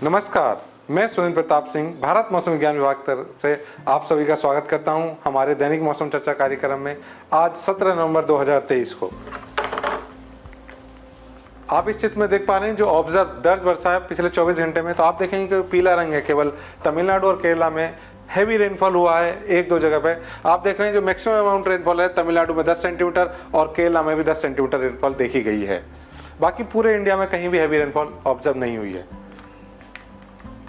नमस्कार, मैं सुरेंद्र प्रताप सिंह भारत मौसम विज्ञान विभाग तरफ से आप सभी का स्वागत करता हूं हमारे दैनिक मौसम चर्चा कार्यक्रम में। आज 17 नवंबर 2023 को आप इस चित्र में देख पा रहे हैं जो ऑब्जर्व दर्ज वर्षा है पिछले 24 घंटे में। तो आप देखेंगे कि पीला रंग है, केवल तमिलनाडु और केरला में हैवी रेनफॉल हुआ है एक दो जगह पे। आप देख रहे हैं जो मैक्सिमम अमाउंट रेनफॉल है तमिलनाडु में 10 सेंटीमीटर और केरला में भी 10 सेंटीमीटर रेनफॉल देखी गई है। बाकी पूरे इंडिया में कहीं भी हैवी रेनफॉल ऑब्जर्व नहीं हुई है।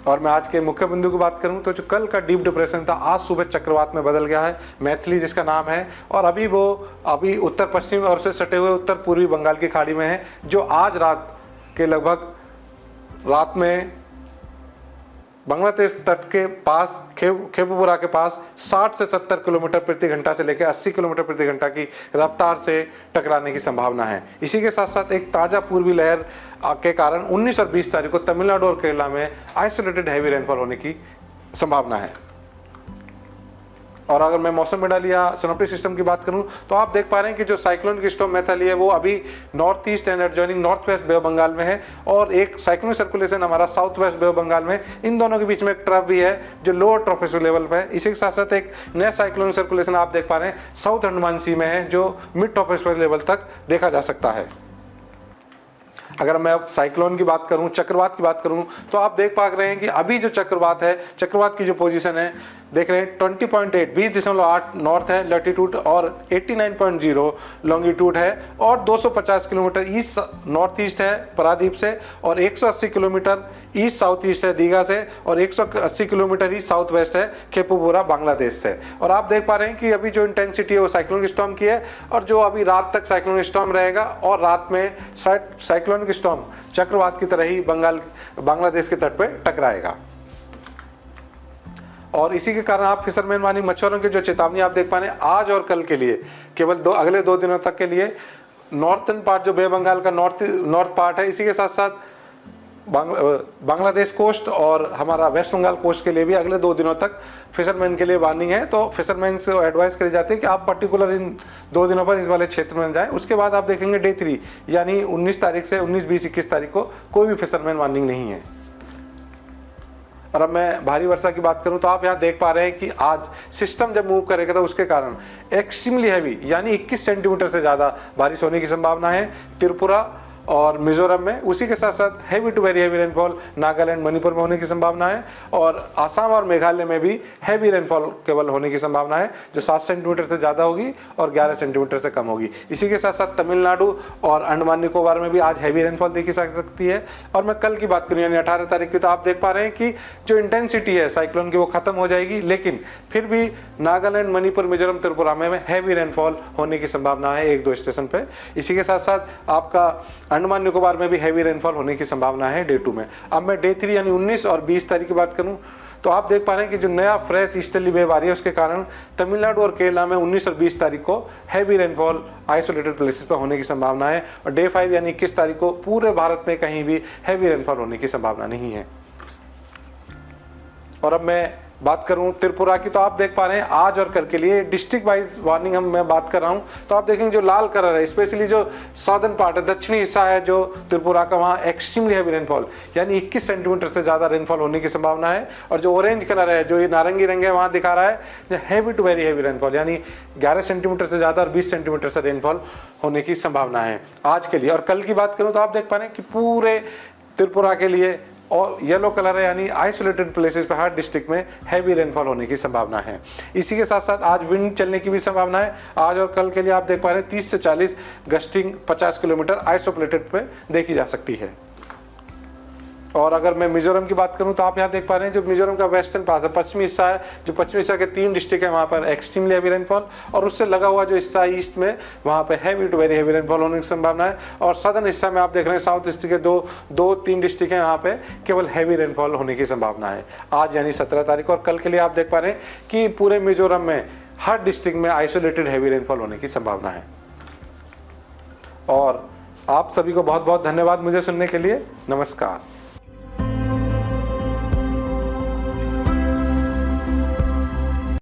और मैं आज के मुख्य बिंदु की बात करूं तो जो कल का डीप डिप्रेशन था आज सुबह चक्रवात में बदल गया है, मैथिली जिसका नाम है, और अभी उत्तर पश्चिम और उससे सटे हुए उत्तर पूर्वी बंगाल की खाड़ी में है, जो आज रात के लगभग रात में बांग्लादेश तट के पास खेपुपुरा के पास 60 से 70 किलोमीटर प्रति घंटा से लेकर 80 किलोमीटर प्रति घंटा की रफ्तार से टकराने की संभावना है। इसी के साथ साथ एक ताज़ा पूर्वी लहर के कारण 19 और 20 तारीख को तमिलनाडु और केरला में आइसोलेटेड हैवी रेनफॉल होने की संभावना है। और अगर मैं मौसम मेडल या सिनोप्टिक सिस्टम की बात करूं तो आप देख पा रहे हैं कि जो साइक्लोन की स्टॉर्म मैथिली है वो अभी north east and adjoining north west bay of Bengal में है, और एक साइक्लोनिक सर्कुलेशन हमारा south west bay of Bengal में। इन दोनों के बीच में एक ट्रफ भी है जो लोअर ट्रोपोस्फियर लेवल पर है। इसी के साथ साथ एक नया साइक्लोनिक सर्कुलेशन आप देख पा रहे हैं साउथ अंडमान सी में है, जो मिड ट्रोपोस्फियर लेवल तक देखा जा सकता है। अगर मैं अब साइक्लोन की बात करूं, चक्रवात की बात करूं, तो आप देख पा रहे हैं कि अभी जो चक्रवात है, चक्रवात की जो पोजीशन है देख रहे हैं 20.8 20.8 नॉर्थ है लैटिट्यूड और 89.0 लॉन्गिट्यूड है, और 250 किलोमीटर ईस्ट नॉर्थ ईस्ट है पारादीप से, और 180 किलोमीटर ईस्ट साउथ ईस्ट है दीघा से, और 180 किलोमीटर ही साउथ वेस्ट है खेपुपुरा बांग्लादेश से। और आप देख पा रहे हैं कि अभी जो इंटेंसिटी है वो साइक्लोनिक स्टॉर्म की है, और जो अभी रात तक साइक्लोनिक स्टॉर्म रहेगा, और रात में साइक्लोनिक स्टॉर्म चक्रवात की तरह ही बांग्लादेश के तट पर टकराएगा। और इसी के कारण आप फिशरमैन वाली मछुआरों की जो चेतावनी आप देख पा रहे हैं आज और कल के लिए, केवल अगले 2 दिनों तक के लिए नॉर्थन पार्ट जो बे बंगाल का नॉर्थ पार्ट है, इसी के साथ साथ बांग्लादेश कोस्ट और हमारा वेस्ट बंगाल कोस्ट के लिए भी अगले 2 दिनों तक फिशरमैन के लिए वार्निंग है। तो फिशरमैन से एडवाइस करी जाती है कि आप पर्टिकुलर इन 2 दिनों पर इस वाले क्षेत्र में जाएं। उसके बाद आप देखेंगे डे 3 यानी 19 तारीख से 19, 20, 21 तारीख को कोई भी फिशरमैन वार्निंग नहीं है। और अब मैं भारी वर्षा की बात करूं तो आप यहां देख पा रहे हैं कि आज सिस्टम जब मूव करेगा तो उसके कारण एक्सट्रीमली हैवी यानी 21 सेंटीमीटर से ज़्यादा बारिश होने की संभावना है त्रिपुरा और मिजोरम में। उसी के साथ साथ heavy to very heavy rainfall Nagaland Manipur में होने की संभावना है, और आसाम और मेघालय में भी हैवी रेनफॉल केवल होने की संभावना है, जो 7 सेंटीमीटर से ज़्यादा होगी और 11 सेंटीमीटर से कम होगी। इसी के साथ साथ तमिलनाडु और अंडमान निकोबार में भी आज हैवी रेनफॉल देखी जा सकती है। और मैं कल की बात करूँ यानी 18 तारीख की, तो आप देख पा रहे हैं कि जो इंटेंसिटी है साइक्लोन की वो खत्म हो जाएगी, लेकिन फिर भी नागालैंड मणिपुर मिजोरम त्रिपुरा में हैवी रेनफॉल होने की संभावना है 1-2 स्टेशन पे। इसी के साथ साथ आपका अंडमान निकोबार में भी हैवी रेनफॉल होने की संभावना है डे 2 में। अब मैं डे 3 यानी 19 और 20 तारीख की बात करूं तो आप देख पा रहे हैं कि जो नया फ्रेश ईस्टर्ली वेव आ रही है उसके कारण तमिलनाडु और केरला में 19 और 20 तारीख को हैवी रेनफॉल आइसोलेटेड प्लेसेस पर होने की संभावना है, और डे 5 यानी 21 तारीख को पूरे भारत में कहीं भी हैवी रेनफॉल होने की संभावना नहीं है। और अब मैं बात करूं त्रिपुरा की, तो आप देख पा रहे हैं आज और कल के लिए डिस्ट्रिक्ट वाइज वार्निंग मैं बात कर रहा हूं। तो आप देखेंगे जो लाल कलर है स्पेशली जो साउदर्न पार्ट है, दक्षिणी हिस्सा है जो त्रिपुरा का, वहां एक्सट्रीमली हैवी रेनफॉल यानी 21 सेंटीमीटर से ज्यादा रेनफॉल होने की संभावना है। और जो ऑरेंज कलर है जो ये नारंगी रंग है वहां दिखा रहा है heavy to very heavy rainfall यानी 11 सेंटीमीटर से ज्यादा और 20 सेंटीमीटर से रेनफॉल होने की संभावना है आज के लिए। और कल की बात करूं तो आप देख पा रहे हैं कि पूरे त्रिपुरा के लिए और येलो कलर है यानी आइसोलेटेड प्लेसेस पे हर डिस्ट्रिक्ट में हैवी रेनफॉल होने की संभावना है। इसी के साथ साथ आज विंड चलने की भी संभावना है। आज और कल के लिए आप देख पा रहे हैं 30 से 40 गस्टिंग 50 किलोमीटर आइसोलेटेड पे देखी जा सकती है। और अगर मैं मिजोरम की बात करूं तो आप यहां देख पा रहे हैं जो मिजोरम का वेस्टर्न पास है, पश्चिमी हिस्सा है, जो पश्चिमी हिस्सा के 3 डिस्ट्रिक्ट है वहां पर एक्सट्रीमली हैवी रेनफॉल, और उससे लगा हुआ जो हिस्सा ईस्ट में वहां पे heavy to very heavy rainfall होने की संभावना है। और सदर्न हिस्सा में आप देख रहे हैं साउथ ईस्ट के 2-3 डिस्ट्रिक्ट है, यहाँ पे केवल हैवी रेनफॉल होने की संभावना है आज यानी 17 तारीख। और कल के लिए आप देख पा रहे हैं कि पूरे मिजोरम में हर डिस्ट्रिक्ट में आइसोलेटेड हैवी रेनफॉल होने की संभावना है। और आप सभी को बहुत बहुत धन्यवाद मुझे सुनने के लिए। नमस्कार।